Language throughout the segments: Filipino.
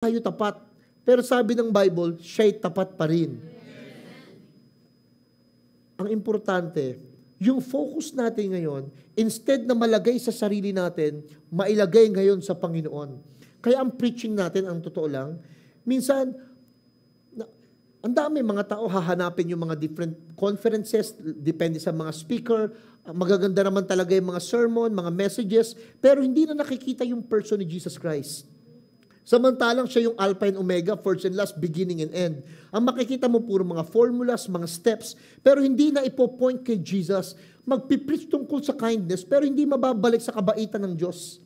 kayo tapat. Pero sabi ng Bible, siya'y tapat pa rin. Ang importante, yung focus natin ngayon, instead na malagay sa sarili natin, mailagay ngayon sa Panginoon. Kaya ang preaching natin, ang totoo lang, minsan, ang dami mga tao hahanapin yung mga different conferences, depende sa mga speaker, magaganda naman talaga yung mga sermon, mga messages, pero hindi na nakikita yung person ni Jesus Christ. Samantalang siya yung Alpha and Omega, first and last, beginning and end. Ang makikita mo puro mga formulas, mga steps, pero hindi na ipo-point kay Jesus. Magpipreach tungkol sa kindness, pero hindi mababalik sa kabaitan ng Diyos.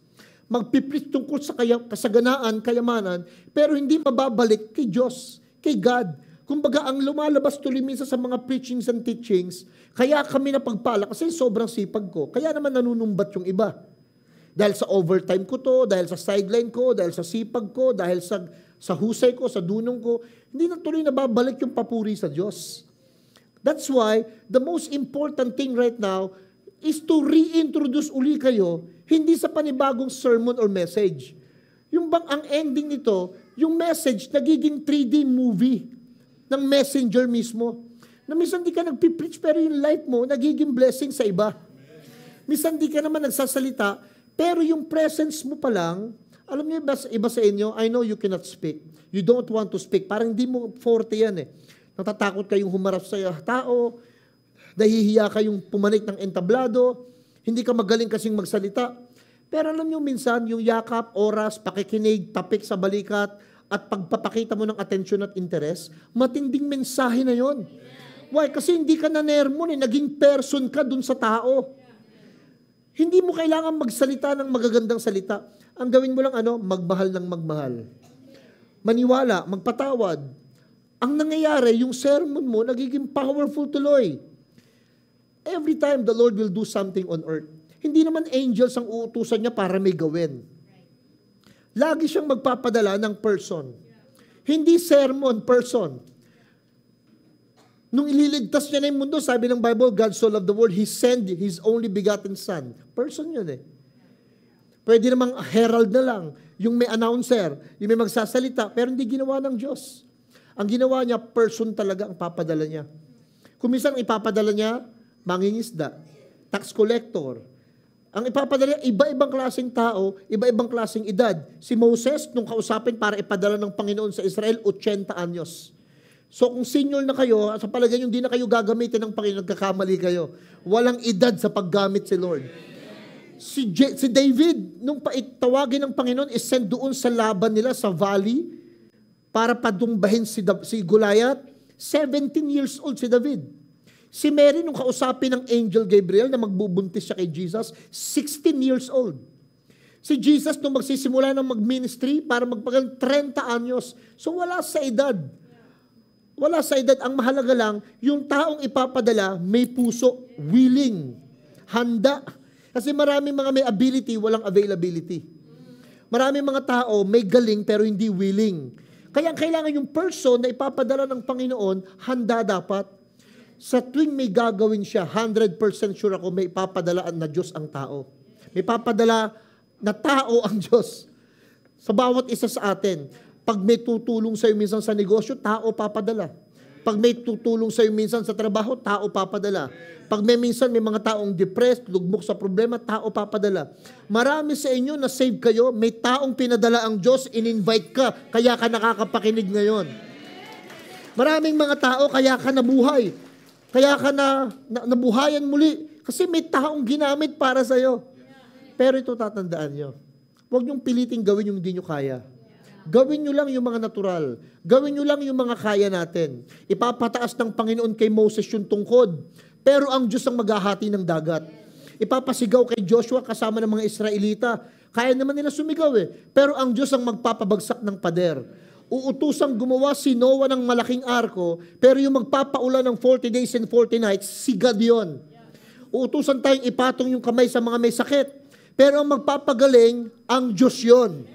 Magpipreach tungkol sa kasaganaan, kayamanan, pero hindi mababalik kay Diyos, kay God. Kumbaga, ang lumalabas tuloy minsan sa mga preachings and teachings, kaya kami napagpala kasi sobrang sipag ko. Kaya naman nanunumbat yung iba. Dahil sa overtime ko to, dahil sa sideline ko, dahil sa sipag ko, dahil sa husay ko, sa dunong ko, hindi na tuloy nababalik yung papuri sa Diyos. That's why, the most important thing right now is to reintroduce uli kayo, hindi sa panibagong sermon or message. Yung bang ang ending nito, yung message nagiging 3D movie ng messenger mismo. Na minsan di ka nagpipreach, pero yung life mo, nagiging blessing sa iba. Minsan di ka naman nagsasalita, pero yung presence mo pa lang, alam niyo, iba sa inyo, I know you cannot speak. You don't want to speak. Parang hindi mo forte yan eh. Natatakot kayong humarap sa tao, nahihiya kayong pumanik ng entablado, hindi ka magaling kasing magsalita. Pero alam niyo, minsan, yung yakap, oras, pakikinig, tapik sa balikat, at pagpapakita mo ng atensyon at interes, matinding mensahe na yon. Why? Kasi hindi ka na-nermon naging person ka dun sa tao. Hindi mo kailangan magsalita ng magagandang salita. Ang gawin mo lang magmahal ng magmahal. Maniwala, magpatawad. Ang nangyayari, yung sermon mo, nagiging powerful tuloy. Every time the Lord will do something on earth, hindi naman angels ang uutusan niya para may gawin. Lagi siyang magpapadala ng person. Hindi sermon, person. Nung ililigtas niya na yung mundo, sabi ng Bible, God so loved the world, He sent His only begotten Son. Person yun eh. Pwede namang herald na lang, yung may announcer, yung may magsasalita, pero hindi ginawa ng Diyos. Ang ginawa niya, person talaga ang papadala niya. Kung minsan ipapadala niya, mangingisda, tax collector. Ang ipapadala, iba-ibang klaseng tao, iba-ibang klaseng edad. Si Moses, nung kausapin para ipadala ng Panginoon sa Israel, 80 anyos. So kung senior na kayo, sa palagay nyo, hindi na kayo gagamitin ng Panginoon, nagkakamali kayo. Walang edad sa paggamit si Lord. Si David, nung tawagin ng Panginoon, is-send doon sa laban nila sa valley para padumbahin si Goliath. 17 years old si David. Si Mary, nung kausapin ng Angel Gabriel na magbubuntis siya kay Jesus, 16 years old. Si Jesus, nung magsisimula ng mag-ministry para magpagal 30 anyos. So wala sa edad. Wala sa edad. Ang mahalaga lang, yung taong ipapadala, may puso, willing, handa. Kasi maraming mga may ability, walang availability. Maraming mga tao, may galing pero hindi willing. Kaya kailangan yung person na ipapadala ng Panginoon, handa dapat. Sa tuwing may gagawin siya, 100% sure ako may ipapadalaan na Diyos ang tao. May papadala na tao ang Diyos. Sa bawat isa sa atin. Pag may tutulong sa'yo minsan sa negosyo, tao papadala. Pag may tutulong sa'yo minsan sa trabaho, tao papadala. Pag may minsan may mga taong depressed, lugmok sa problema, tao papadala. Marami sa inyo na save kayo, may taong pinadala ang Diyos, in-invite ka, kaya ka nakakapakinig ngayon. Maraming mga tao, kaya ka nabuhay. Kaya ka nabuhayan muli. Kasi may taong ginamit para sa'yo. Pero ito tatandaan nyo. Huwag niyong piliting gawin yung hindi nyo kaya. Gawin nyo lang yung mga natural. Gawin nyo lang yung mga kaya natin. Ipapataas ng Panginoon kay Moses yung tungkod. Pero ang Diyos ang maghahati ng dagat. Ipapasigaw kay Joshua kasama ng mga Israelita. Kaya naman nila sumigaw eh. Pero ang Diyos ang magpapabagsak ng pader. Uutusang gumawa si Noah ng malaking arko, pero yung magpapaulan ng 40 days and 40 nights, si God yun. Uutusan tayong ipatong yung kamay sa mga may sakit, pero ang magpapagaling, ang Diyos yun.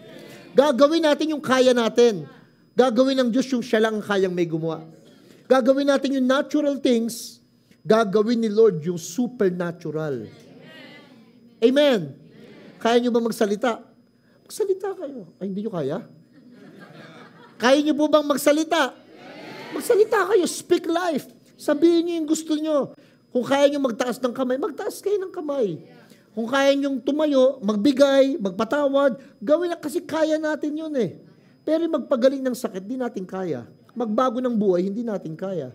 Gagawin natin yung kaya natin. Gagawin ng Diyos yung siya lang ang kayang may gumawa. Gagawin natin yung natural things, gagawin ni Lord yung supernatural. Amen. Kaya nyo ba magsalita? Magsalita kayo. Ay, hindi nyo kaya? Kaya niyo po bang magsalita? Magsalita kayo, speak life. Sabihin niyo yung gusto niyo. Kung kaya niyo magtaas ng kamay, magtaas kayo ng kamay. Kung kaya niyong tumayo, magbigay, magpatawad, gawin na kasi kaya natin yun eh. Pero magpagaling ng sakit, di natin kaya. Magbago ng buhay, hindi natin kaya.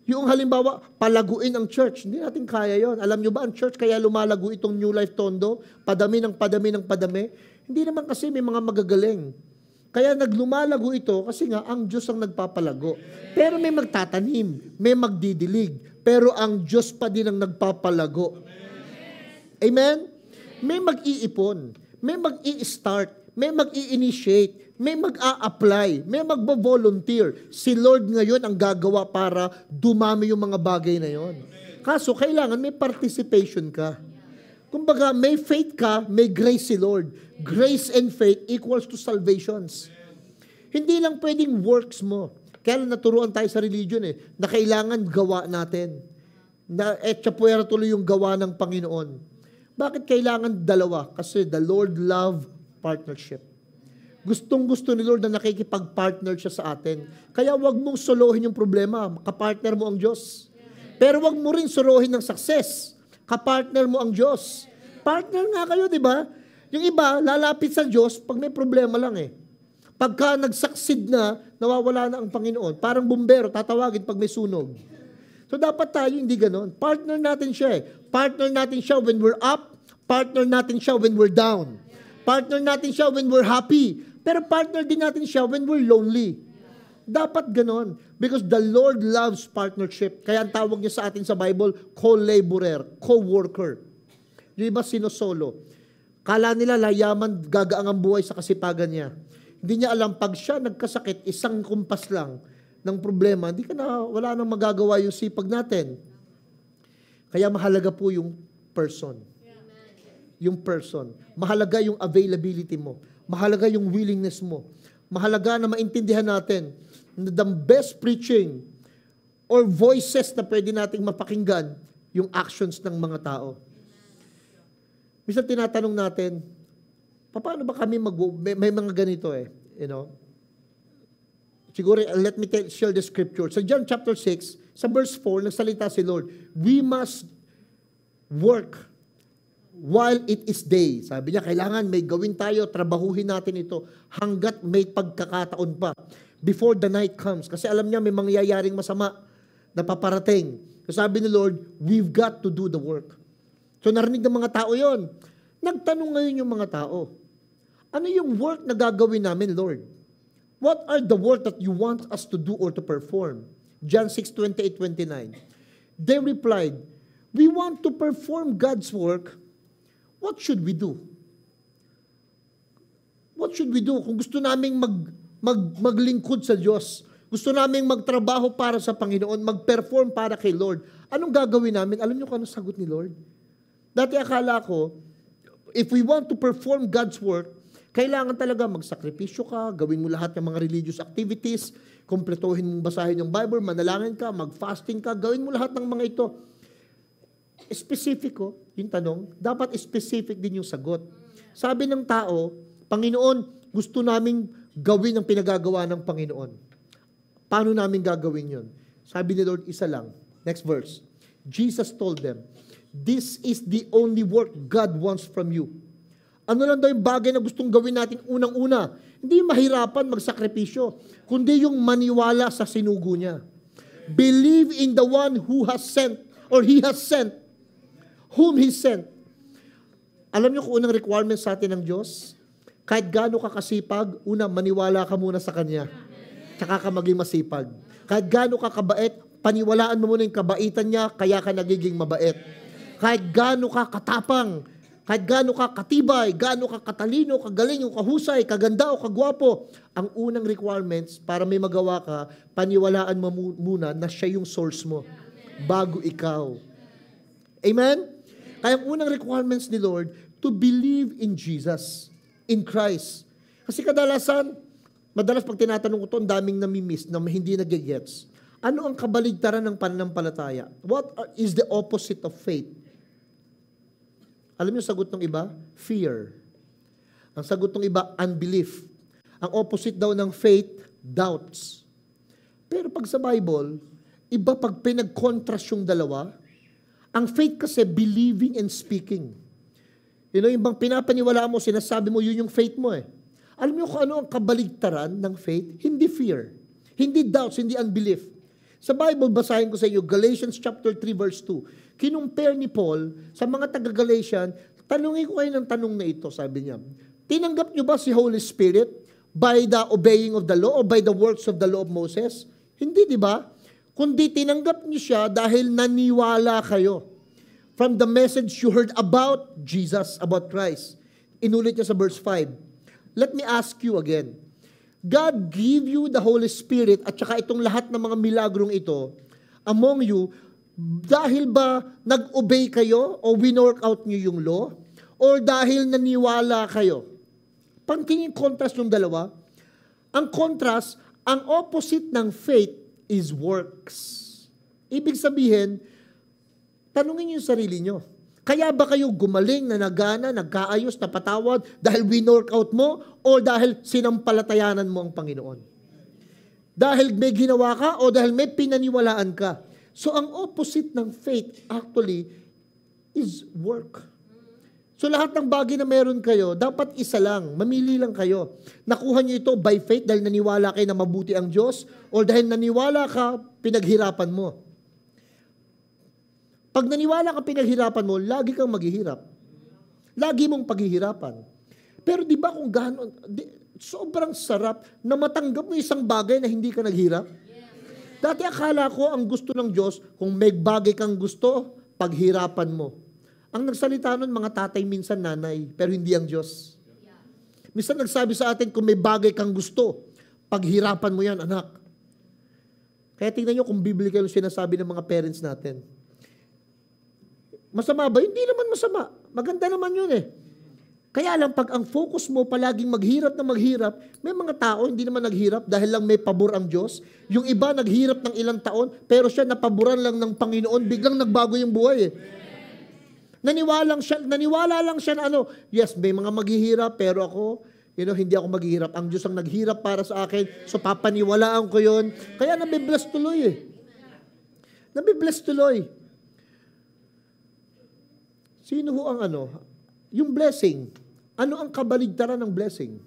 Yung halimbawa, palaguin ang church, hindi natin kaya yon. Alam niyo ba ang church kaya lumalago itong New Life Tondo? Padami ng padami ng padami? Hindi naman kasi may mga magagaling. Kaya naglumalago ito kasi nga ang Diyos ang nagpapalago. Pero may magtatanim, may magdidilig, pero ang Diyos pa din ang nagpapalago. Amen? May mag-iipon, may mag-i-start, may mag-i-initiate, may mag-a-apply, may magbo-volunteer. Si Lord ngayon ang gagawa para dumami yung mga bagay na yon. Kaso kailangan may participation ka. Kumbaga, may faith ka, may grace si Lord. Grace and faith equals to salvations. Hindi lang pwedeng works mo. Kaya naturuan tayo sa religion na kailangan gawa natin. Na etchapuera tuloy yung gawa ng Panginoon. Bakit kailangan dalawa? Kasi the Lord love partnership. Gustong-gusto ni Lord na nakikipag-partner siya sa atin. Kaya wag mong solohin yung problema. Kapartner mo ang Diyos. Pero wag mo rin solohin ng success. Kapartner mo ang Diyos. Partner nga kayo, di ba? Yung iba, lalapit sa Diyos pag may problema lang eh. Pagka nag-succeed na, nawawala na ang Panginoon. Parang bumbero, tatawagin pag may sunog. So dapat tayo hindi ganon. Partner natin siya eh. Partner natin siya when we're up. Partner natin siya when we're down. Partner natin siya when we're happy. Pero partner din natin siya when we're lonely. Dapat ganon. Because the Lord loves partnership. Kaya ang tawag niya sa atin sa Bible, co-laborer, co-worker. Yung iba sinosolo. Kala nila layaman, gagaang ang buhay sa kasipagan niya. Hindi niya alam, pag siya nagkasakit, isang kumpas lang ng problema, wala nang magagawa yung sipag natin. Kaya mahalaga po yung person. Yung person. Mahalaga yung availability mo. Mahalaga yung willingness mo. Mahalaga na maintindihan natin na the best preaching or voices na pwede nating mapakinggan, yung actions ng mga tao. Minsan tinatanong natin, paano ba kami may mga ganito you know? Siguro, let me share the scripture. Sa John chapter 6, sa verse 4, nagsalita si Lord, we must work while it is day. Sabi niya, kailangan may gawin tayo, trabahuhin natin ito hanggat may pagkakataon pa. Before the night comes. Kasi alam niya, may mangyayaring masama na paparating. So sabi ni Lord, we've got to do the work. So narinig ng mga tao yon. Nagtanong ngayon yung mga tao, ano yung work na gagawin namin, Lord? What are the work that you want us to do or to perform? John 6:28-29. They replied, we want to perform God's work. What should we do? What should we do? Kung gusto naming maglingkod sa Diyos, gusto naming magtrabaho para sa Panginoon, mag-perform para kay Lord, anong gagawin namin? Alam niyo kung anong sagot ni Lord? Dati akala ko, if we want to perform God's work, kailangan talaga magsakripisyo ka, gawin mo lahat ng mga religious activities, kumpletuhin mong basahin yung Bible, manalangin ka, mag-fasting ka, gawin mo lahat ng mga ito. Specific yung tanong, dapat specific din yung sagot. Sabi ng tao, Panginoon, gusto naming gawin ang pinagagawa ng Panginoon. Paano namin gagawin yun? Sabi ni Lord, isa lang. Next verse. Jesus told them, this is the only work God wants from you. Ano lang daw yung bagay na gustong gawin natin unang-una? Hindi mahirapan magsakripisyo, kundi yung maniwala sa sinugo niya. Believe in the one who has sent, or he has sent, whom he sent. Alam niyo kung unang requirement sa atin ng Diyos? Kahit gaano ka kasipag, una, maniwala ka muna sa Kanya. Tsaka ka maging masipag. Kahit gaano ka kabait, paniwalaan mo muna yung kabaitan niya, kaya ka nagiging mabait. Kahit gaano ka katapang, kahit gaano ka katibay, gaano ka katalino, kagaling, o kahusay, kaganda o kagwapo, ang unang requirements para may magawa ka, paniwalaan mo muna na siya yung source mo bago ikaw. Amen? Kaya ang unang requirements ni Lord, to believe in Jesus, in Christ. Kasi madalas pag tinatanong ko ito, ang daming namimiss na hindi nagigets. Ano ang kabaligtaran ng pananampalataya? What is the opposite of faith? Alam niyo sagot ng iba? Fear. Ang sagot ng iba, unbelief. Ang opposite daw ng faith, doubts. Pero pag sa Bible, iba pag pinag-contrast yung dalawa, ang faith kasi believing and speaking. Yung bang pinapaniwalaan mo, sinasabi mo, yun yung faith mo eh. Alam niyo kung ano ang kabaligtaran ng faith? Hindi fear. Hindi doubts, hindi unbelief. Sa Bible, basahin ko sa iyo, Galatians chapter 3 verse 2. Kinumpare ni Paul sa mga taga-Galatian, tanungin ko kayo ng tanong na ito, sabi niya. Tinanggap niyo ba si Holy Spirit by the obeying of the law or by the works of the law of Moses? Hindi, di ba? Kundi tinanggap niyo siya dahil naniwala kayo. From the message you heard about Jesus, about Christ. Inulit niya sa verse 5. Let me ask you again. God give you the Holy Spirit at saka itong lahat ng mga milagrong ito among you dahil ba nag-obey kayo o winork out niyo yung law or dahil naniwala kayo? Pangtingin contrast ng dalawa. Ang contrast, ang opposite ng faith is works. Ibig sabihin, tanungin niyo yung sarili niyo. Kaya ba kayo gumaling, na nagana, nagkaayos, napatawad dahil winork out mo o dahil sinampalatayanan mo ang Panginoon? Dahil may ginawa ka o dahil may pinaniwalaan ka? So ang opposite ng faith actually is work. So lahat ng bagay na meron kayo, dapat isa lang, mamili lang kayo. Nakuha niyo ito by faith dahil naniwala kayo na mabuti ang Diyos o dahil naniwala ka, pinaghirapan mo. Pag naniwala ka pinaghirapan mo, lagi kang maghihirap. Lagi mong paghihirapan. Pero di ba kung gano'n, sobrang sarap na matanggap mo isang bagay na hindi ka naghirap? Dati akala ko ang gusto ng Diyos, kung may bagay kang gusto, paghirapan mo. Ang nagsalita nun, mga tatay minsan nanay, pero hindi ang Diyos. Minsan nagsabi sa atin, kung may bagay kang gusto, paghirapan mo yan, anak. Kaya tingnan nyo kung biblical yung sinasabi ng mga parents natin. Masama ba? Hindi naman masama. Maganda naman yun eh. Kaya lang, pag ang focus mo palaging maghirap na maghirap, may mga tao hindi naman naghirap dahil lang may pabor ang Diyos. Yung iba naghirap ng ilang taon, pero siya napaboran lang ng Panginoon, biglang nagbago yung buhay eh. Naniwala lang siya na yes, may mga maghihirap, pero ako, hindi ako maghihirap. Ang Diyos ang naghirap para sa akin, so papaniwalaan ko yun. Kaya nabibless tuloy eh. Nabibless tuloy. Sino ho ang yung blessing. Ano ang kabaligtaran ng blessing?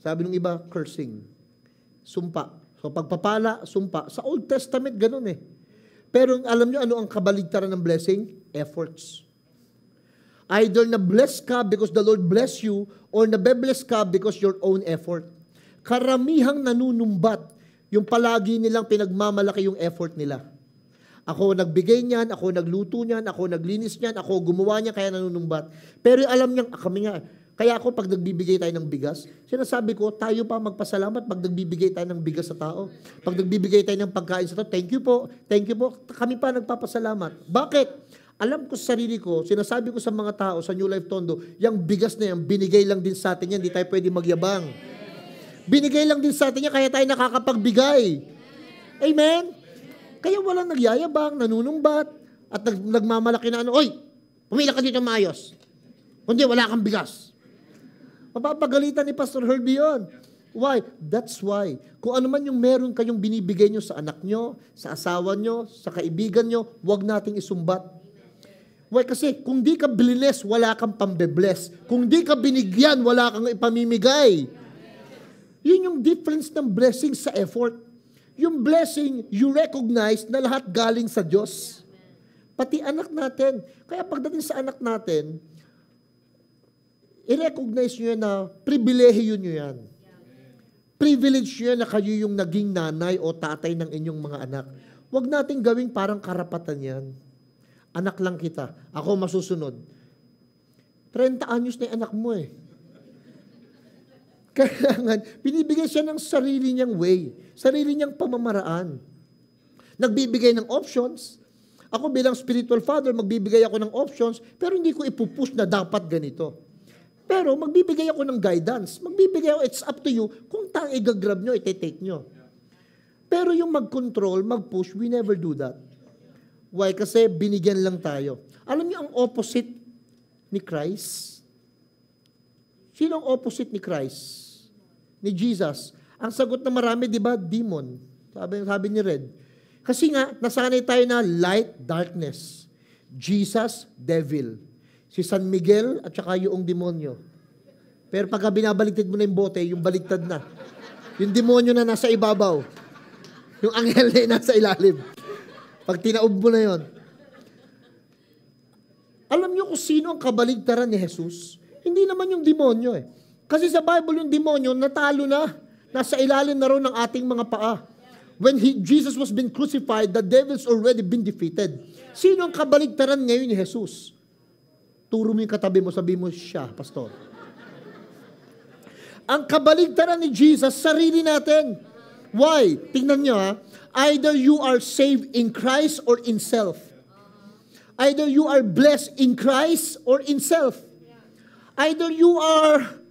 Sabi ng iba, cursing. Sumpa. So pagpapala, sumpa. Sa Old Testament, ganun eh. Pero alam nyo ano ang kabaligtaran ng blessing? Efforts. Either na-bless ka because the Lord bless you or nabe-bless ka because your own effort. Karamihang nanunumbat yung palagi nilang pinagmamalaki yung effort nila. Ako nagbigay niyan, ako nagluto niyan, ako naglinis niyan, ako gumawa niya, kaya nanunumbat. Pero alam niya, kami nga, kaya ako pag nagbibigay tayo ng bigas, sinasabi ko, tayo pa magpasalamat pag nagbibigay tayo ng bigas sa tao. Pag nagbibigay tayo ng pagkain sa tao, thank you po, kami pa nagpapasalamat. Bakit? Alam ko sa sarili ko, sinasabi ko sa mga tao, sa New Life Tondo, yung bigas na yan, binigay lang din sa atin yan, hindi tayo pwede magyabang. Binigay lang din sa atin yan, kaya tayo nakakapagbigay. Amen? Kaya walang nagyayabang, nanunumbat, at nagmamalaki na oy, pumila ka dito maayos. Kundi wala kang bigas. Mapapagalitan ni Pastor Herbie yun. Why? That's why. Kung ano man yung meron kayong binibigay nyo sa anak nyo, sa asawa nyo, sa kaibigan nyo, huwag nating isumbat. Why? Kasi kung di ka bless, wala kang pambe-bless. Kung di ka binigyan, wala kang ipamimigay. Yun yung difference ng blessing sa effort. Yung blessing, you recognize na lahat galing sa Diyos. Pati anak natin. Kaya pagdating sa anak natin, i-recognize nyo yan na pribilehiyo nyo yan. Privilege nyo yan na kayo yung naging nanay o tatay ng inyong mga anak. Huwag nating gawing parang karapatan yan. Anak lang kita. Ako masusunod. 30 anyos na yung anak mo eh. Kailangan, binibigay siya ng sarili niyang way, sarili niyang pamamaraan. Nagbibigay ng options. Ako bilang spiritual father, magbibigay ako ng options, pero hindi ko ipupush na dapat ganito. Pero magbibigay ako ng guidance. Magbibigay ako, it's up to you, kung i-grab nyo, iti-take nyo. Pero yung mag-control, mag-push, we never do that. Why? Kasi binigyan lang tayo. Alam niyo ang opposite ni Christ? Sino ang opposite ni Christ? Ni Jesus? Ang sagot na marami, di ba, demon. Sabi ni Red. Kasi nga, nasanay tayo na light, darkness. Jesus, devil. Si San Miguel at saka yung demonyo. Pero pagka binabaliktad mo na yung bote, yung baliktad na. Yung demonyo na nasa ibabaw. Yung anghel na nasa ilalim. Pag tinaob mo na yon. Alam niyo kung sino ang kabaligtaran ni Jesus? Hindi naman yung demonyo eh. Kasi sa Bible yung demonyo natalo na. Nasa ilalim na rin ng ating mga paa. When Jesus was being crucified, the devil's already been defeated. Sino ang kabaligtaran ngayon ni Jesus? Turo mo yung katabi mo, sabi mo siya, pastor. Ang kabaligtaran ni Jesus, sarili natin. Why? Tingnan nyo ha. Either you are saved in Christ or in self. Either you are blessed in Christ or in self. Either you are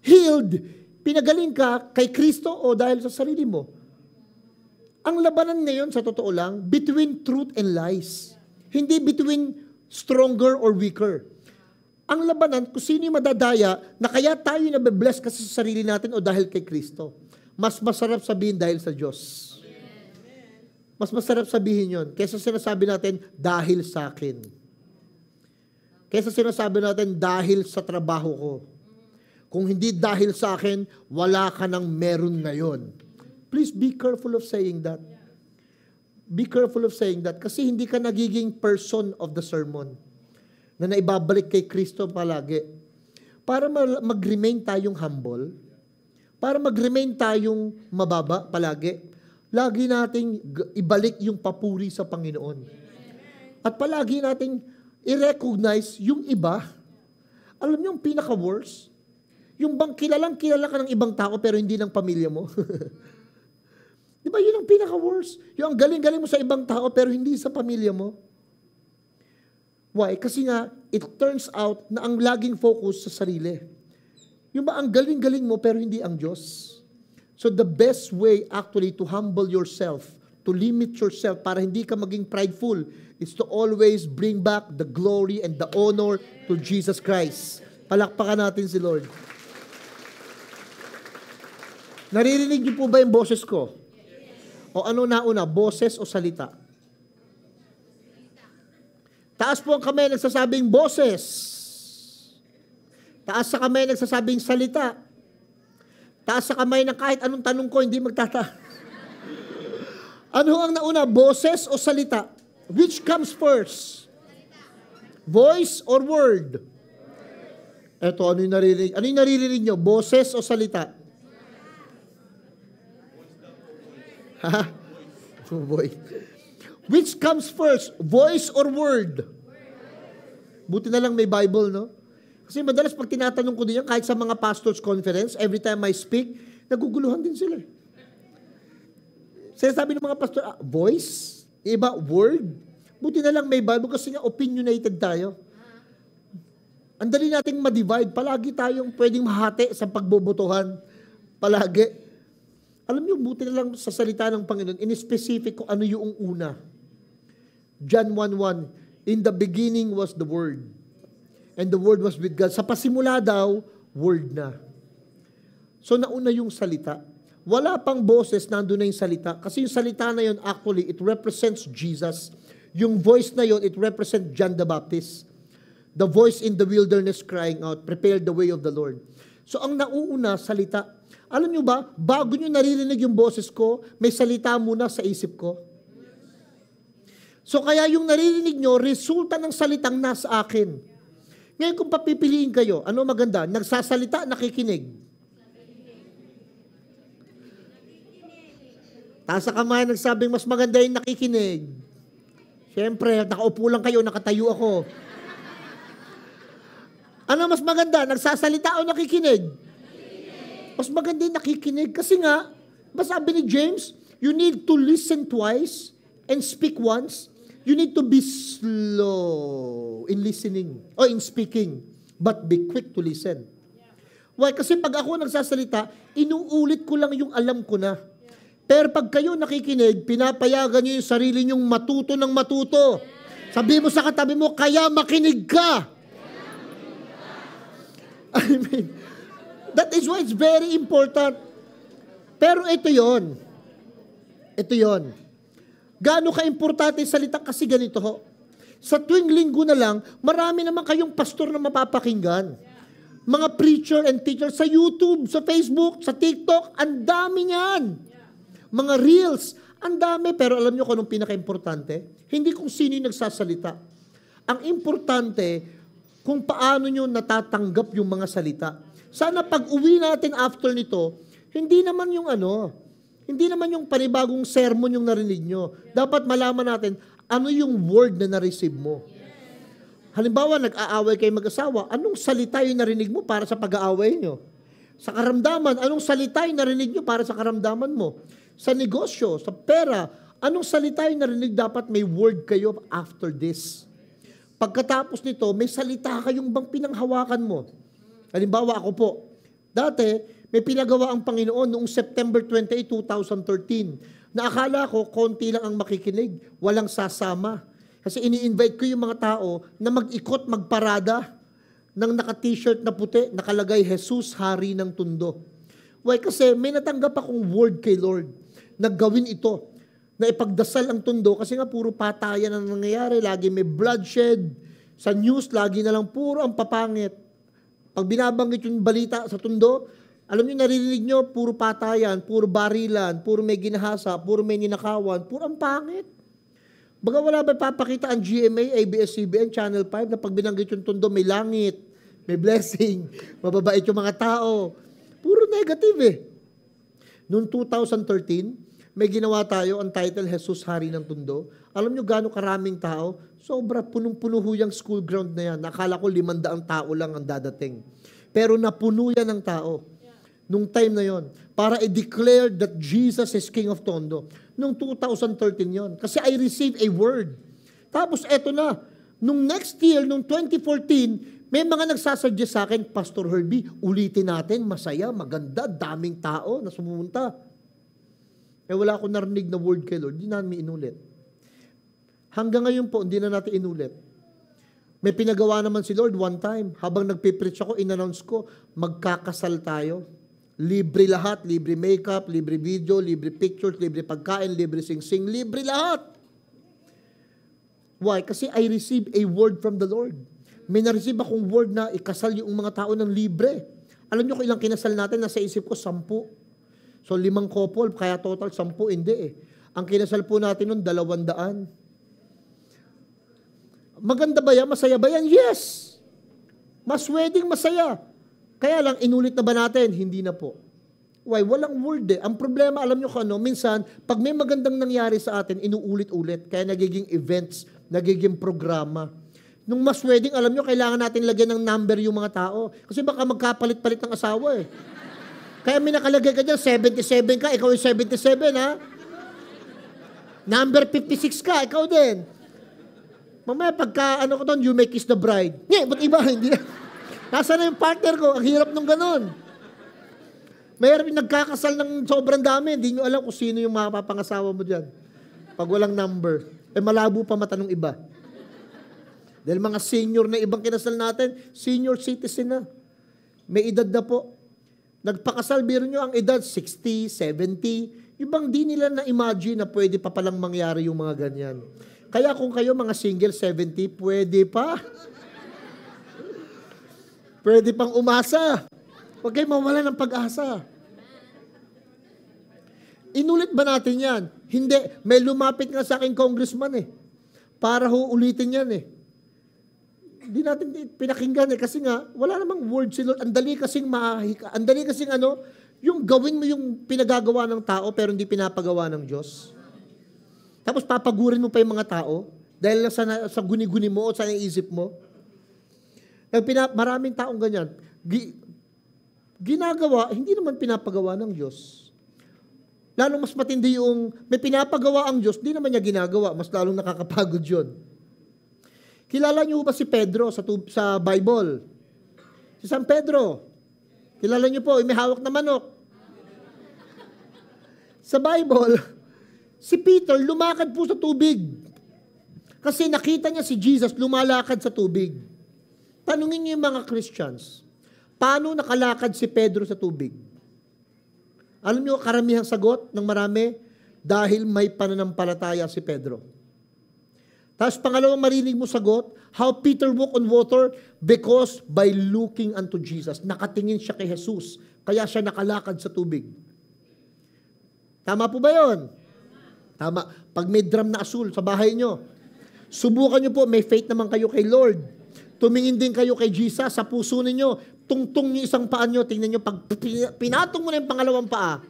healed, pinagaling ka kay Kristo o dahil sa sarili mo. Ang labanan ngayon, sa totoo lang, between truth and lies. Hindi between stronger or weaker. Ang labanan, kung sino yung madadaya, na kaya tayo nabe-bless kasi sa sarili natin o dahil kay Kristo. Mas masarap sabihin dahil sa Diyos. Mas masarap sabihin yon kaysa sinasabi natin, dahil sa akin. Kaysa sinasabi natin, dahil sa trabaho ko. Kung hindi dahil sa akin, wala ka nang meron ngayon. Please be careful of saying that. Be careful of saying that kasi hindi ka nagiging person of the sermon na naibabalik kay Kristo palagi. Para mag-remain tayong humble, para mag-remain tayong mababa palagi, lagi nating ibalik yung papuri sa Panginoon. At palagi nating i-recognize yung iba. Alam niyo yung pinaka-worst? Yung bang kilala ka ng ibang tao pero hindi ng pamilya mo. Di ba yun ang pinaka-worst? Yung ang galing-galing mo sa ibang tao pero hindi sa pamilya mo. Why? Kasi nga, it turns out na ang laging focus sa sarili. Yung ba ang galing-galing mo pero hindi ang Diyos. So the best way actually to humble yourself, to limit yourself para hindi ka maging prideful, is to always bring back the glory and the honor to Jesus Christ. Palakpakan natin si Lord. Naririnig niyo po ba yung boses ko? O ano nauna, boses o salita? Taas po ang kamay nagsasabing boses. Taas sa kamay nagsasabing salita. Taas sa kamay na kahit anong tanong ko, hindi magtata. Ano ang nauna, boses o salita? Which comes first? Voice or word? Eto, ano yung naririnig? Ano yung naririnig nyo? Boses o salita? Ha? Oh boy. Which comes first? Voice or word? Buti na lang may Bible, no? Kasi madalas pag tinatanong ko din yan, kahit sa mga pastors conference, every time I speak, naguguluhan din sila. Sinasabi ng mga pastor, voice? Iba, word? Buti na lang may Bible kasi nga opinionated tayo. Ang dali nating ma-divide. Palagi tayong pwedeng mahati sa pagbobotohan. Palagi. Alam niyo, buti na lang sa salita ng Panginoon, in specific kung ano yung una. John 1:1, in the beginning was the Word, and the Word was with God. Sa pasimula daw, Word na. So nauna yung salita. Wala pang boses, nandun na yung salita. Kasi yung salita na yun, actually, it represents Jesus. Yung voice na yun, it represents John the Baptist. The voice in the wilderness crying out, prepare the way of the Lord. So ang nauuna, salita. Alam nyo ba, bago nyo naririnig yung boses ko, may salita muna sa isip ko. So kaya yung naririnig nyo, resulta ng salitang nasa akin. Ngayon kung papipiliin kayo, ano maganda? Nagsasalita, nakikinig. Taas sa kamay, nagsabing mas maganda yung nakikinig. Siyempre, nakaupo lang kayo, nakatayo ako. Ano mas maganda? Nagsasalita o nakikinig? Mas maganda yung nakikinig. Kasi nga, sabi ni James, you need to listen twice and speak once. You need to be slow in listening or in speaking, but be quick to listen. Why? Kasi pag ako nagsasalita, inuulit ko lang yung alam ko na. Pero pag kayo nakikinig, pinapayagan nyo yung sarili nyong matuto ng matuto. Sabi mo sa katabi mo, kaya makinig ka. I mean, that is why it's very important. Pero ito yon. Ito yon. Gaano ka-importante salita kasi ganito ho. Sa tuwing linggo na lang, marami naman kayong pastor na mapapakinggan. Mga preacher and teacher sa YouTube, sa Facebook, sa TikTok, ang dami niyan. Mga reels, ang dami. Pero alam niyo kung anong pinaka-importante? Hindi kung sino yung nagsasalita. Ang importante, kung paano niyo natatanggap yung mga salita. Sana pag-uwi natin after nito, hindi naman yung panibagong sermon yung narinig nyo. Dapat malaman natin, ano yung word na na-receive mo. Halimbawa, nag-aaway kayo mag-asawa, anong salita yung narinig mo para sa pag-aaway nyo? Sa karamdaman, anong salita yung narinig nyo para sa karamdaman mo? Sa negosyo, sa pera, anong salita yung narinig dapat may word kayo after this? Pagkatapos nito, may salita kayong bang pinanghawakan mo? Halimbawa, ako po, dati, may pinagawa ang Panginoon noong September 28, 2013, na akala ko konti lang ang makikinig, walang sasama. Kasi ini-invite ko yung mga tao na mag-ikot, magparada ng naka-t-shirt na puti, nakalagay, Jesus, Hari ng Tundo. Why? Kasi may natanggap akong word kay Lord na gawin ito, na ipagdasal ang Tundo, kasi nga puro patayan ang nangyayari, lagi may bloodshed, sa news, lagi na lang puro ang papangit. Pag binabanggit yung balita sa Tundo, alam niyo, naririnig niyo, puro patayan, puro barilan, puro may ginahasa, puro may ninakawan, puro ang pangit. Baga wala ba papakita ang GMA, ABS-CBN, Channel 5 na pag binanggit yung Tondo, may langit, may blessing, mababait yung mga tao. Puro negative eh. Noong 2013, may ginawa tayo, ang title, Jesus, Hari ng Tondo. Alam niyo gaano karaming tao? Sobra, punong-puno yung school ground na yan. Nakala ko 500 tao lang ang dadating. Pero napuno yan ng tao. Nung time na yon, para i-declare that Jesus is King of Tondo. Nung 2013 yon. Kasi I received a word. Tapos eto na, nung next year, nung 2014, may mga nagsasuggest sa akin, Pastor Herbie, ulitin natin, masaya, maganda, daming tao na sumunta. Eh wala akong narinig na word kay Lord, hindi namin inulit. Hanggang ngayon po, hindi na natin inulit. May pinagawa naman si Lord one time, habang nagpipreach ako, in-announce ko, magkakasal tayo. Libre lahat, libre makeup, libre video, libre pictures, libre pagkain, libre sing-sing, libre lahat. Why? Kasi I received a word from the Lord. May na-receive akong word na ikasal yung mga tao ng libre. Alam niyo kung ilang kinasal natin? Nasa isip ko, 10. So 5 couple, kaya total 10, hindi eh. Ang kinasal po natin nun, 200. Maganda ba yan? Masaya ba yan? Yes! Mas wedding, masaya. Kaya lang, inulit na ba natin? Hindi na po. Why? Walang word eh. Ang problema, alam nyo kung ano, minsan, pag may magandang nangyari sa atin, inuulit-ulit. Kaya nagiging events, nagiging programa. Nung mas wedding, alam nyo, kailangan natin lagyan ng number yung mga tao. Kasi baka magkapalit-palit ng asawa eh. Kaya may nakalagay ka dyan, 77 ka, ikaw yung 77 ha? Number 56 ka, ikaw din. Mamaya pagka, ano ko doon, you may kiss the bride. Nye, ba't iba? Hindi na. Nasaan na yung partner ko? Ang hirap nung ganon. Mayroon nagkakasal ng sobrang dami. Hindi nyo alam kung sino yung mapapangasawa mo dyan. Pag walang number. Eh malabo pa mata ng iba. Dahil mga senior na ibang kinasal natin, senior citizen na. May edad na po. Nagpakasal, biro nyo ang edad, 60, 70. Ibang di nila na-imagine na pwede pa palang mangyari yung mga ganyan. Kaya kung kayo mga single 70, pwede pa. Pwede pang umasa. Huwag kayo mawala ng pag-asa. Inulit ba natin yan? Hindi. May lumapit nga sa akin congressman eh. Para ulitin yan eh. Hindi natin pinakinggan eh. Kasi nga, wala namang word si Lord. Ang dali kasing yung gawin mo yung pinagagawa ng tao pero hindi pinapagawa ng Diyos. Tapos papagurin mo pa yung mga tao dahil sa guni-guni mo o sa naisip mo. Maraming taong ganyan. Ginagawa, hindi naman pinapagawa ng Diyos. Lalong mas matindi yung may pinapagawa ang Diyos, di naman niya ginagawa. Mas lalong nakakapagod yun. Kilala niyo ba si Pedro sa Bible? Si San Pedro. Kilala niyo po, may hawak na manok. Sa Bible, si Peter lumakad po sa tubig. Kasi nakita niya si Jesus lumalakad sa tubig. Tanungin niyo yung mga Christians, paano nakalakad si Pedro sa tubig? Alam niyo, karamihang sagot ng marami, dahil may pananampalataya si Pedro. Tapos pangalawang marinig mo sagot, how Peter walked on water, because by looking unto Jesus. Nakatingin siya kay Jesus, kaya siya nakalakad sa tubig. Tama po ba yun? Tama. Pag may drum na asul sa bahay nyo, subukan nyo po, may faith naman kayo kay Lord. Tumingin din kayo kay Jesus sa puso ninyo. Tungtong nyo isang paa nyo, tingnan nyo, pag pinatong mo na yung pangalawang paa,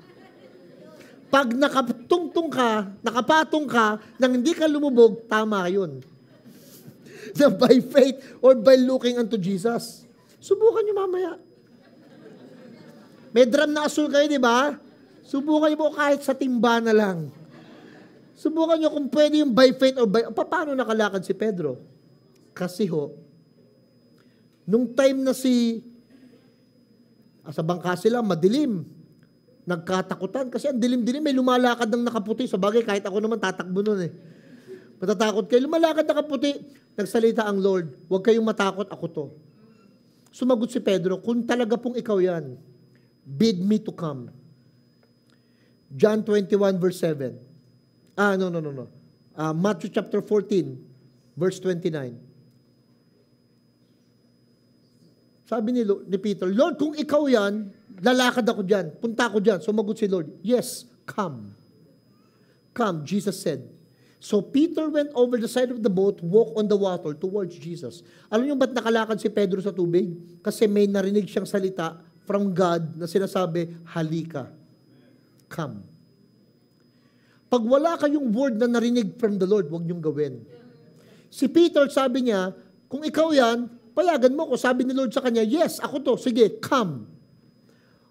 pag nakapatong ka, nang hindi ka lumubog, tama yun. Na by faith or by looking unto Jesus. Subukan nyo mamaya. May drum na asul kayo, di ba? Subukan nyo po kahit sa timba na lang. Subukan nyo kung pwede yung by faith or by... Paano nakalakad si Pedro? Kasi nung time na sa bangka sila, madilim. Nagkatakutan. Kasi ang dilim-dilim, may lumalakad ng nakaputi. Sa bagay, kahit ako naman tatakbo nun eh. Matatakot kayo. Lumalakad nakaputi. Nagsalita ang Lord, huwag kayong matakot, ako to. Sumagot si Pedro, kung talaga pong ikaw yan, bid me to come. John 21 verse 7. Matthew chapter 14, verse 29. Sabi ni Peter, Lord, kung ikaw yan, lalakad ako dyan, punta ako dyan. Sumagot si Lord, yes, come. Come, Jesus said. So Peter went over the side of the boat, walked on the water towards Jesus. Alam niyo ba't nakalakad si Pedro sa tubig? Kasi may narinig siyang salita from God na sinasabi, halika. Come. Pag wala kayong word na narinig from the Lord, huwag niyong gawin. Si Peter, sabi niya, kung ikaw yan, payagan mo ko. Sabi ni Lord sa kanya, yes, ako to. Sige, come.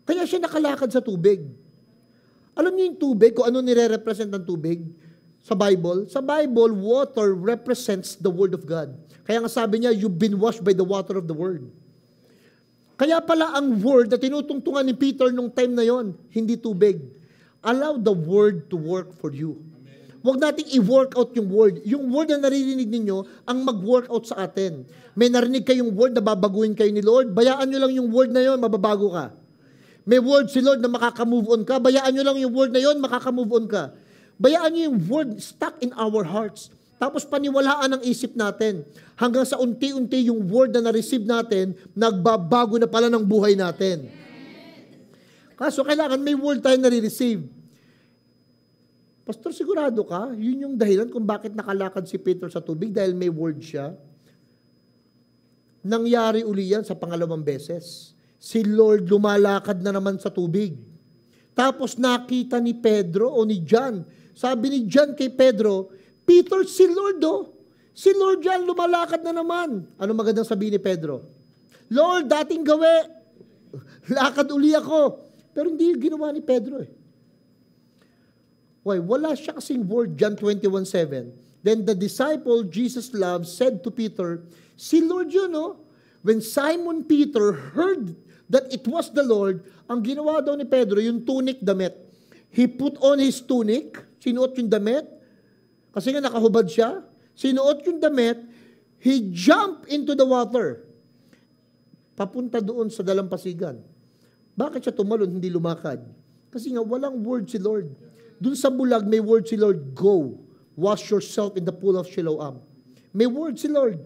Kaya siya nakalakad sa tubig. Alam niyo yung tubig, kung ano nire-represent ng tubig sa Bible? Sa Bible, water represents the Word of God. Kaya nga sabi niya, you've been washed by the water of the Word. Kaya pala ang Word na tinutungtungan ni Peter nung time na yon, hindi tubig. Allow the Word to work for you. Huwag nating i-work out yung Word. Yung Word na naririnig ninyo, ang mag-work out sa atin. May narinig kayong Word na babaguhin kayo ni Lord, bayaan nyo lang yung Word na yon, mababago ka. May word si Lord na makaka-move on ka, bayaan nyo lang yung word na yon, makaka-move on ka. Bayaan nyo yung word stuck in our hearts. Tapos paniwalaan ang isip natin. Hanggang sa unti-unti yung word na na-receive natin, nagbabago na pala ng buhay natin. Kaso kailangan may word tayo na-receive. Pastor, sigurado ka? Yun yung dahilan kung bakit nakalakad si Peter sa tubig dahil may word siya. Nangyari uli yan sa pangalawang beses. Si Lord lumalakad na naman sa tubig. Tapos nakita ni Pedro o ni John. Sabi ni John kay Pedro, Peter, si Lord Si Lord yan, lumalakad na naman. Ano magandang sabihin ni Pedro? Lord, dating gawi. Lakad uli ako. Pero hindi yung ginawa ni Pedro eh. Why? Wala siya kasing word, John 21:7. Then the disciple Jesus loved said to Peter, si Lord yun, When Simon Peter heard that it was the Lord, ang ginawa daw ni Pedro, yung tunic, damit. He put on his tunic, sinuot yung damit, kasi nga nakahubad siya, sinuot yung damit, he jumped into the water, papunta doon sa dalampasigan. Bakit siya tumalon, hindi lumakad? Kasi nga walang word si Lord. Doon sa bulag, may word si Lord, go, wash yourself in the pool of Siloam. May word si Lord.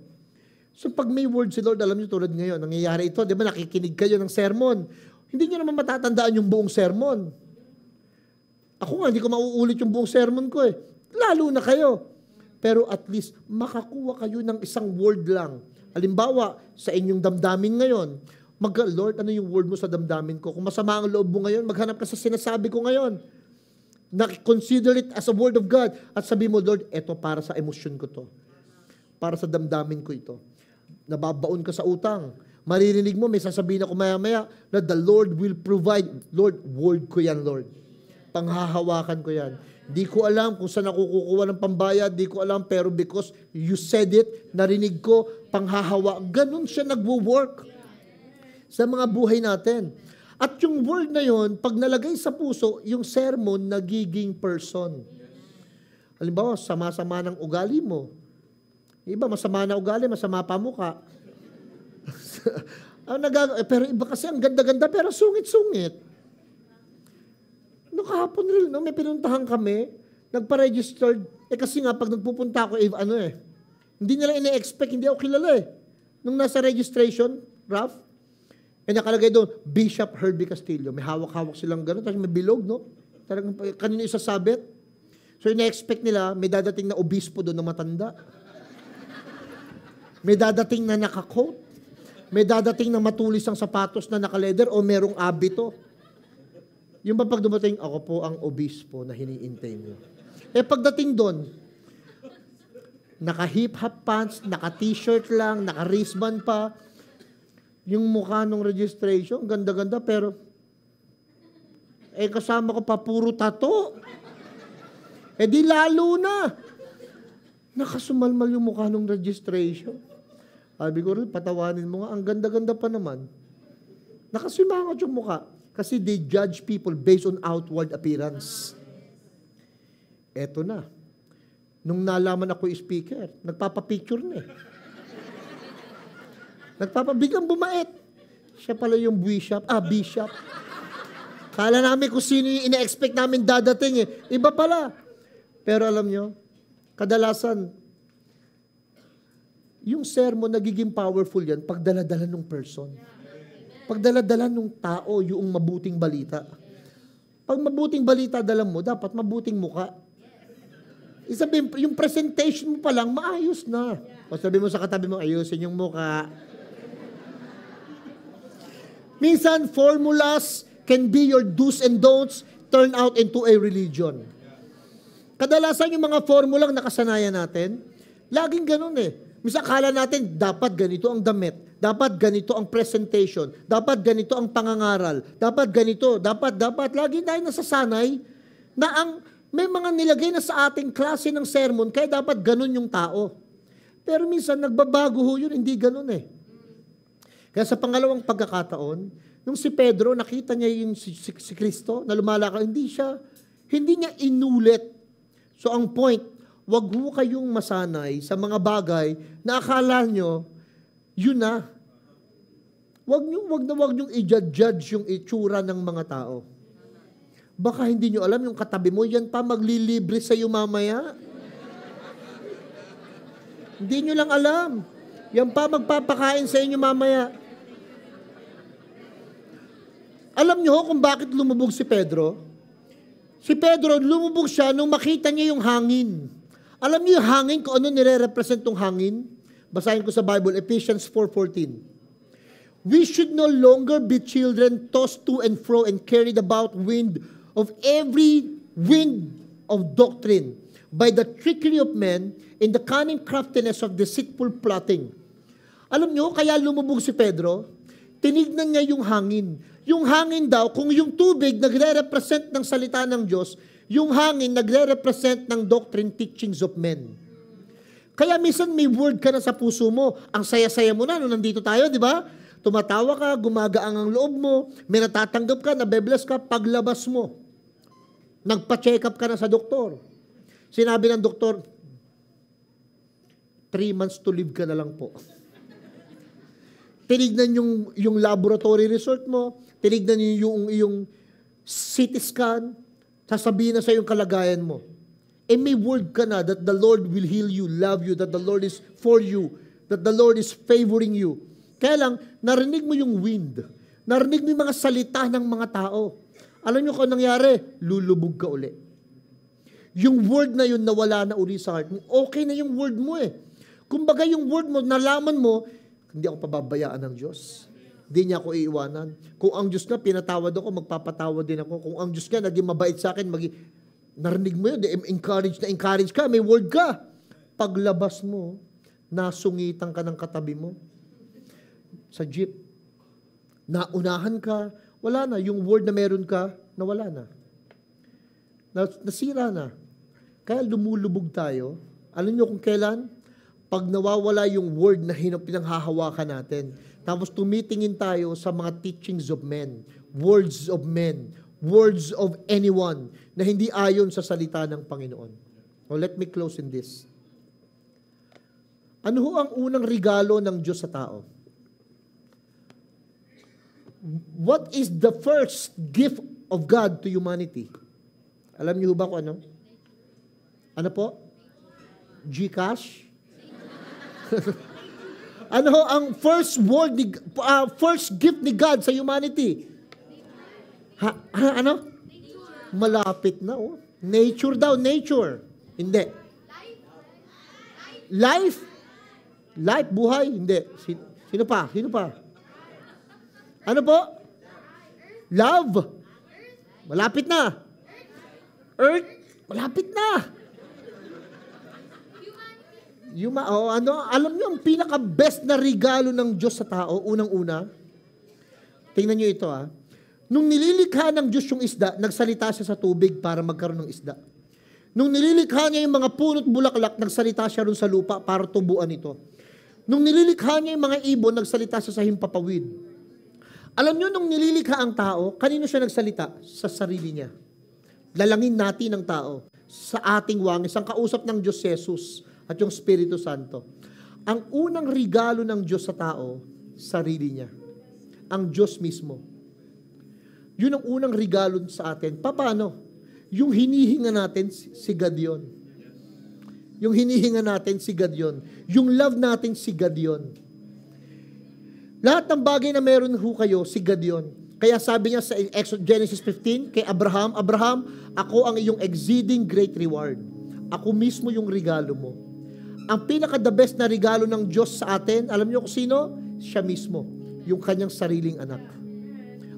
So pag may word si Lord, alam niyo tulad ngayon, nangyayari ito, di ba nakikinig kayo ng sermon, hindi niyo naman matatandaan yung buong sermon. Ako nga, hindi ko mauulit yung buong sermon ko eh. Lalo na kayo. Pero at least, makakuha kayo ng isang word lang. Halimbawa, sa inyong damdamin ngayon, Lord, ano yung word mo sa damdamin ko? Kung masama ang loob mo ngayon, maghanap ka sa sinasabi ko ngayon. Consider it as a word of God. At sabi mo, Lord, eto para sa emosyon ko to. Para sa damdamin ko ito. Nababaon ka sa utang. Maririnig mo, may sasabihin ako maya-maya na the Lord will provide. Lord, word ko yan, Lord. Panghahawakan ko yan. Di ko alam kung saan ako kukuha ng pambayad, di ko alam, pero because you said it, narinig ko, panghahawa. Ganun siya nagwo-work sa mga buhay natin. At yung word na yon, pag nalagay sa puso, yung sermon nagiging person. Halimbawa, sama-sama ng ugali mo. Iba, masama na ugali, masama pa mukha. Pero iba kasi ang ganda-ganda, pero sungit-sungit. Nung kahapon rin, no, may pinuntahan kami, nagpa-registered. Kasi nga, pag nagpupunta ako, hindi nila ina-expect, hindi ako kilala Nung nasa registration, Ralph, nakalagay doon, Bishop Herbie Castillo. May hawak-hawak silang gano'n, tapos may bilog, no? Talagang kanino isasabit. So, ina-expect nila, may dadating na obispo doon na matanda. May dadating na naka-coat. May dadating na matulis ang sapatos na naka-leather o merong abito. Yung ba pag dumating, ako po ang obispo na hiniintay niyo. Pagdating doon, naka-hip-hop pants, naka-t-shirt lang, naka-wristband pa. Yung mukha nung registration, ganda-ganda, pero kasama ko pa puro tato. Di lalo na. Nakasumalmal yung mukha nung registration. Sabi ko rin, patawanin mo nga, ang ganda-ganda pa naman. Nakasimangot yung mukha. Kasi they judge people based on outward appearance. Eto na. Nung nalaman ako yung speaker, nagpapapicture na Nagpapabiglang bumait. Siya pala yung bishop. Kala namin kung sino yung ina-expect namin dadating Iba pala. Pero alam nyo, kadalasan, yung sermon nagiging powerful yan pag dala-dala ng person. Pag dala-dala ng tao yung mabuting balita. Pag mabuting balita dala mo, dapat mabuting muka. Isabihin, yung presentation mo pa lang, maayos na. O sabihin mo sa katabi mo, ayusin yung muka. Minsan, formulas can be your do's and don'ts turn out into a religion. Kadalasan yung mga formulang nakasanayan natin, laging ganun Minsan akala natin, dapat ganito ang damit, dapat ganito ang presentation, dapat ganito ang pangangaral, dapat ganito, dapat. Lagi tayo nasasanay na may mga nilagay na sa ating klase ng sermon, kaya dapat ganun yung tao. Pero minsan, nagbabago yun, hindi ganun Kaya sa pangalawang pagkakataon, nung si Pedro, nakita niya yung si Kristo na lumalakad, hindi niya inulit. So ang point, wag ho kayong masanay sa mga bagay na akala nyo, yun na. Wag nyo i-judge yung itsura ng mga tao. Baka hindi nyo alam yung katabi mo, yan pa maglilibre sa iyo mamaya. Hindi nyo lang alam. Yan pa magpapakain sa inyo mamaya. Alam nyo kung bakit lumubog si Pedro? Si Pedro, lumubog siya nung makita niya yung hangin. Alam niyo yung hangin, kung ano nire-represent yung hangin? Basahin ko sa Bible, Ephesians 4:14. We should no longer be children tossed to and fro and carried about of every wind of doctrine by the trickery of men in the cunning craftiness of deceitful plotting. Alam niyo, kaya lumubog si Pedro, tinignan niya yung hangin. Yung hangin daw, kung yung tubig nagre-represent ng salita ng Diyos, yung hangin nagre-represent ng doctrine teachings of men. Kaya minsan may word ka na sa puso mo. Ang saya-saya mo na nung nandito tayo, di ba? Tumatawa ka, gumagaang ang loob mo, may natatanggap ka, nabe-bless ka, paglabas mo. Nagpa-check up ka na sa doktor. Sinabi ng doktor, 3 months to live ka na lang po. Tinignan yung laboratory result mo, tinignan yung iyong CT scan, sasabihin na sa yung kalagayan mo. May word ka na that the Lord will heal you, love you, that the Lord is for you, that the Lord is favoring you. Kaya lang, narinig mo yung wind. Narinig mo yung mga salita ng mga tao. Alam nyo kung nangyari? Lulubog ka uli. Yung word na yun nawala na uli sa heart mo. Okay na yung word mo Kumbaga yung word mo, nalaman mo, hindi ako pababayaan ng Diyos. Hindi niya ako iiwanan. Kung ang Diyos nga pinatawad ako, magpapatawad din ako. Kung ang Diyos nga naging mabait sa akin, narinig mo yun, encourage ka, may word ka. Paglabas mo, nasungitan ka ng katabi mo. Sa jeep. Naunahan ka, wala na. Yung word na meron ka, nawala na. Nasira na. Kaya lumulubog tayo. Alam niyo kung kailan? Pag nawawala yung word na pinanghahawakan natin. Tapos tumitingin tayo sa mga teachings of men, words of anyone na hindi ayon sa salita ng Panginoon. Now, let me close in this. Ano ho ang unang regalo ng Diyos sa tao? What is the first gift of God to humanity? Alam niyo ba kung ano? Ano po? GCash? Ano ang first gift ni God sa humanity? Ano? Malapit na, oh. Nature daw, nature. Hindi. Life? Life, buhay? Hindi. Sino pa? Ano po? Love? Malapit na. Earth? Malapit na. Alam niyo ang pinaka-best na regalo ng Diyos sa tao, unang-una? Tingnan niyo ito, Nung nililikha ng Diyos yung isda, nagsalita siya sa tubig para magkaroon ng isda. Nung nililikha niya yung mga punot bulaklak, nagsalita siya rin sa lupa para tubuan ito. Nung nililikha niya yung mga ibon, nagsalita siya sa himpapawid. Alam niyo, nung nililikha ang tao, kanino siya nagsalita? Sa sarili niya. Lalangin natin ang tao sa ating wangis, ang kausap ng Diyos Jesus at yung Espiritu Santo. Ang unang regalo ng Diyos sa tao, sarili niya. Ang Diyos mismo. Yun ang unang regalo sa atin. Paano? Yung hinihinga natin, si God yun. Yung hinihinga natin, si God yun. Yung love natin, si God yun. Lahat ng bagay na meron kayo, si God yun. Kaya sabi niya sa Genesis 15, kay Abraham, ako ang iyong exceeding great reward. Ako mismo yung regalo mo. Ang pinaka-the best na regalo ng Diyos sa atin, alam niyo kung sino? Siya mismo. Yung kanyang sariling anak.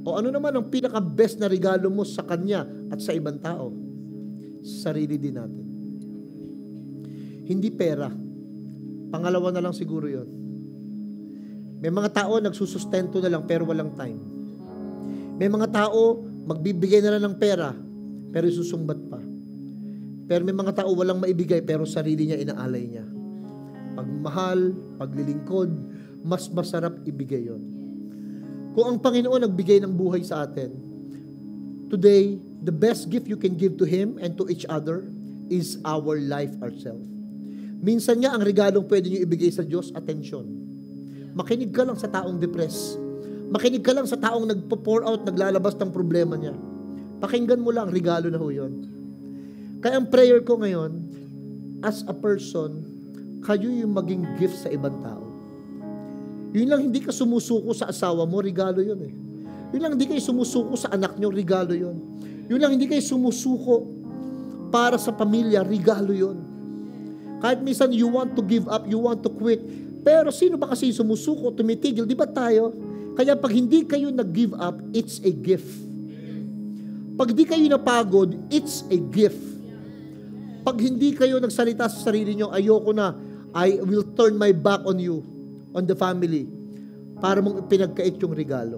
O ano naman ang pinaka-best na regalo mo sa Kanya at sa ibang tao? Sarili din natin. Hindi pera. Pangalawa na lang siguro yon. May mga tao nagsusustento na lang pero walang time. May mga tao magbibigay na lang ng pera pero isusumbat pa. Pero may mga tao walang maibigay pero sarili niya inaalay niya. Pagmahal, paglilingkod, mas masarap ibigay yon. Kung ang Panginoon nagbigay ng buhay sa atin, today, the best gift you can give to Him and to each other is our life ourselves. Minsan nga, ang regalong pwede nyo ibigay sa Diyos, attention. Makinig ka lang sa taong depressed. Makinig ka lang sa taong nagpo-pour out, naglalabas ng problema niya. Pakinggan mo lang, regalo na ho yun. Kaya ang prayer ko ngayon, as a person, kayo yung maging gift sa ibang tao. Yun lang, hindi ka sumusuko sa asawa mo, regalo yun eh. Yun lang, hindi kayo sumusuko sa anak nyo, regalo yun. Yun lang, hindi kayo sumusuko para sa pamilya, regalo yun. Kahit minsan you want to give up, you want to quit, pero sino ba kasi sumusuko, tumitigil, di ba tayo? Kaya pag hindi kayo nag-give up, it's a gift. Pag di kayo napagod, it's a gift. Pag hindi kayo nagsalita sa sarili nyo, ayoko na, I will turn my back on you, on the family, para mong pinagkait yung regalo.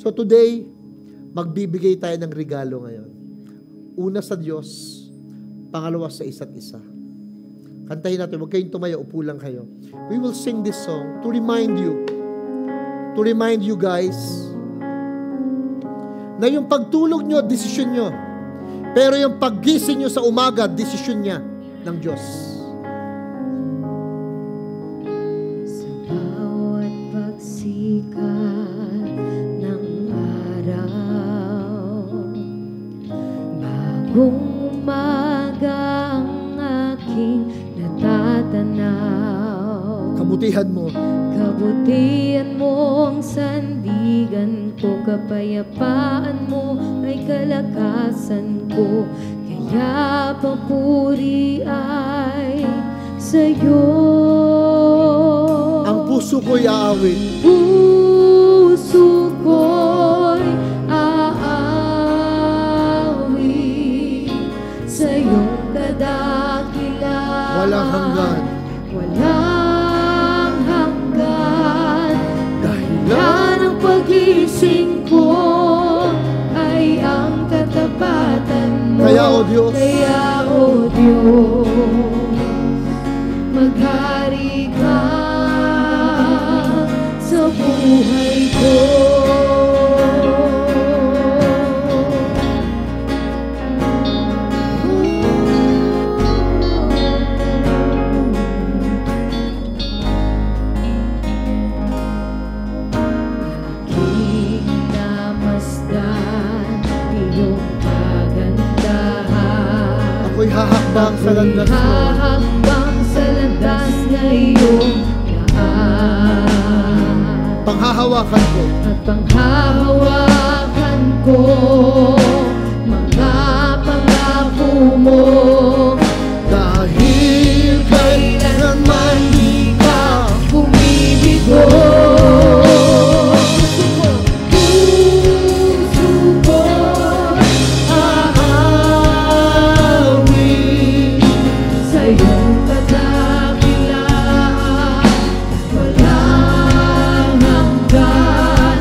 So today, magbibigay tayo ng regalo ngayon. Una sa Diyos, pangalawa sa isa't isa. Kantahin natin, huwag kayong tumayo, upo lang kayo. We will sing this song to remind you guys, na yung pagtulog nyo, desisyon nyo. Pero yung paggising nyo sa umaga, desisyon niya ng Diyos. Bagong umaga ang aking natatanaw. Kabutihan mo ang sandigan ko. Kapayapaan mo ay kalakasan ko. Kaya papuri ay sa'yo. Ang puso ko'y aawit. Puso ko'y sa iyong kadakilan. Walang hanggan. Walang hanggan. Dahilan ng pag-ising ko ay ang katapatan mo. Kaya, O Diyos, maghari ka sa buhay ko. Iyong kagandahan Ako'y hahakbang sa landas mo. Hahakbang sa landas na iyong daan. Panghahawakan ko. At panghahawakan ko mga pangako mo. Dahil kailanman di ka Bumibigo. Puso ko aawit sa iyong kadakilaan. Walang hanggan.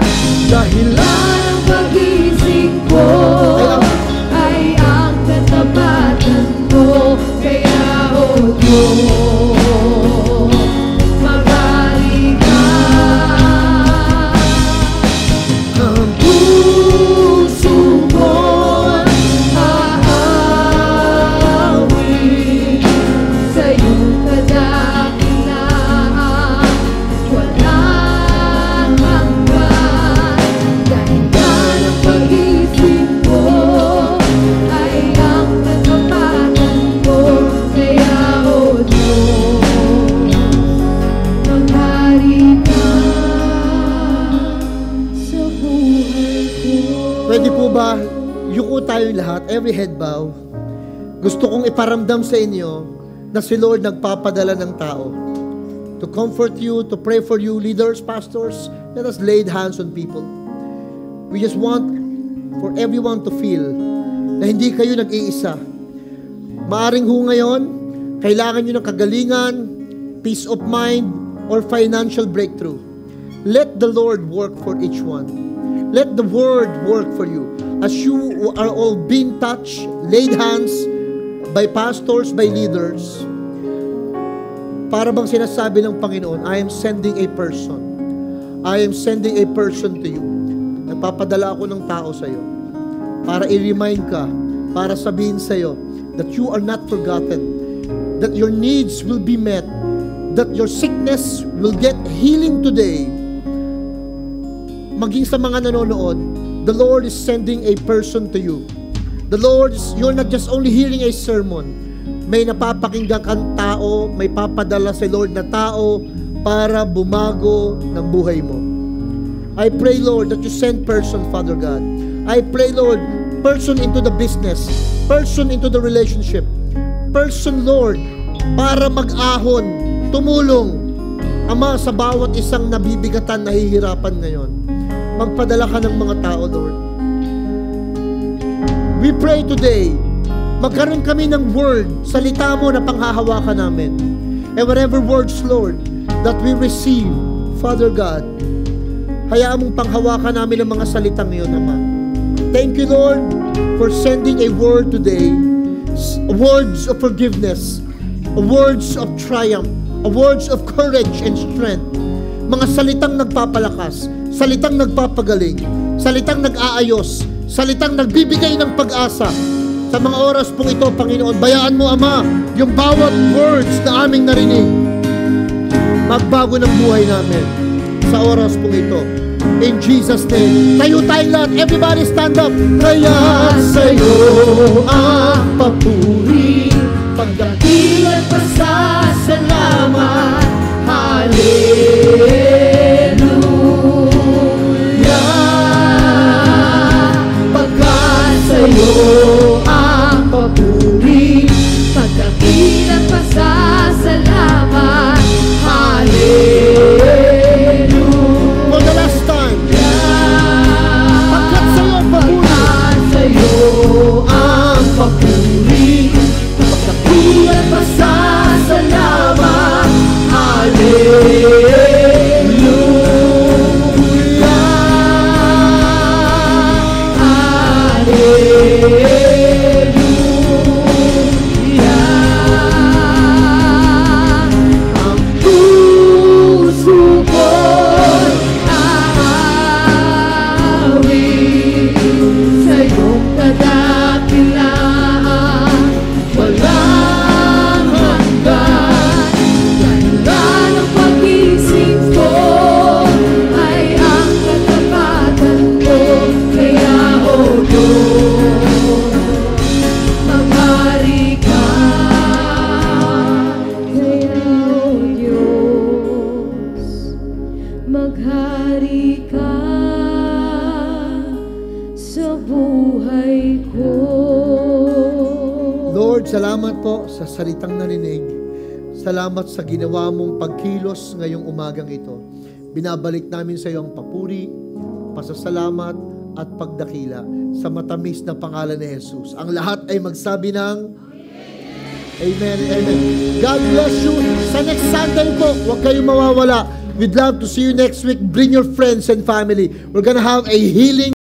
dahilan Ang pag-isip ko ay ang katapatan mo. Kaya o Diyos, magaling ka. Ang puso ko'y aawit sa iyong kadakilaan. Walang hanggan. Dahilan ang pag-isip ko ay ang katapatan mo. Kaya o Diyos, maghari ka sa buhay ko. Pwede po ba, yuko tayong lahat, every head bow. Gusto kong iparamdam sa inyo na si Lord nagpapadala ng tao. To comfort you, to pray for you, leaders, pastors, let us lay hands on people. We just want for everyone to feel na hindi kayo nag-iisa. Maaring ho ngayon, kailangan nyo ng kagalingan, peace of mind, or financial breakthrough. Let the Lord work for each one. Let the Word work for you. As you are all being touched, laid hands by pastors, by leaders, para bang sinasabi ng Panginoon, I am sending a person. I am sending a person to you. Nagpapadala ako ng tao sa iyo para i-remind ka, para sabihin sa iyo that you are not forgotten, that your needs will be met, that your sickness will get healing today. Maging sa mga nanonood, the Lord is sending a person to you. The Lord is, you're not just only hearing a sermon. May napapakinggan kang tao, may papadala sa Lord na tao para bumago ng buhay mo. I pray, Lord, that you send person, Father God. I pray, Lord, person into the business, person into the relationship, person, Lord, para mag-ahon, tumulong, Ama, sa bawat isang nabibigatan, nahihirapan ngayon. Magpadala ka ng mga tao, Lord. We pray today, magkaroon kami ng word, salita mo na panghahawakan namin. And whatever words, Lord, that we receive, Father God, hayaan mong panghawakan namin ang mga salitang iyon, Ama. Thank you, Lord, for sending a word today, words of forgiveness, words of triumph, words of courage and strength, mga salitang nagpapalakas, salitang nagpapagaling, salitang nag-aayos, salitang nagbibigay ng pag-asa. Sa mga oras pong ito, Panginoon, bayaan mo, Ama, yung bawat words na aming narinig, magbago ng buhay namin sa oras pong ito. In Jesus' name, tayo tayong lahat, everybody stand up. Kaya sa'yo ang papuri, pagdakilan pa sa salamat. Hallelujah. Pagkat sa'yo ang papuri, pagdakilan pa sa salamat. Hallelujah. For the last time. Pagkat sa'yo ang papuri, pagkat sa'yo ang papuri, pagdakilan pa sa salamat. Hallelujah. Hallelujah. ko. Lord, salamat po sa salitang narinig. Salamat sa ginawa mong pagkilos ngayong umagang ito. Binabalik namin sa iyo ang papuri, pasasalamat at pagdakila sa matamis na pangalan ni Jesus. Ang lahat ay magsabi ng Amen. Amen. God bless you. Sa next Sunday po, huwag kayong mawawala. We'd love to see you next week. Bring your friends and family. We're gonna have a healing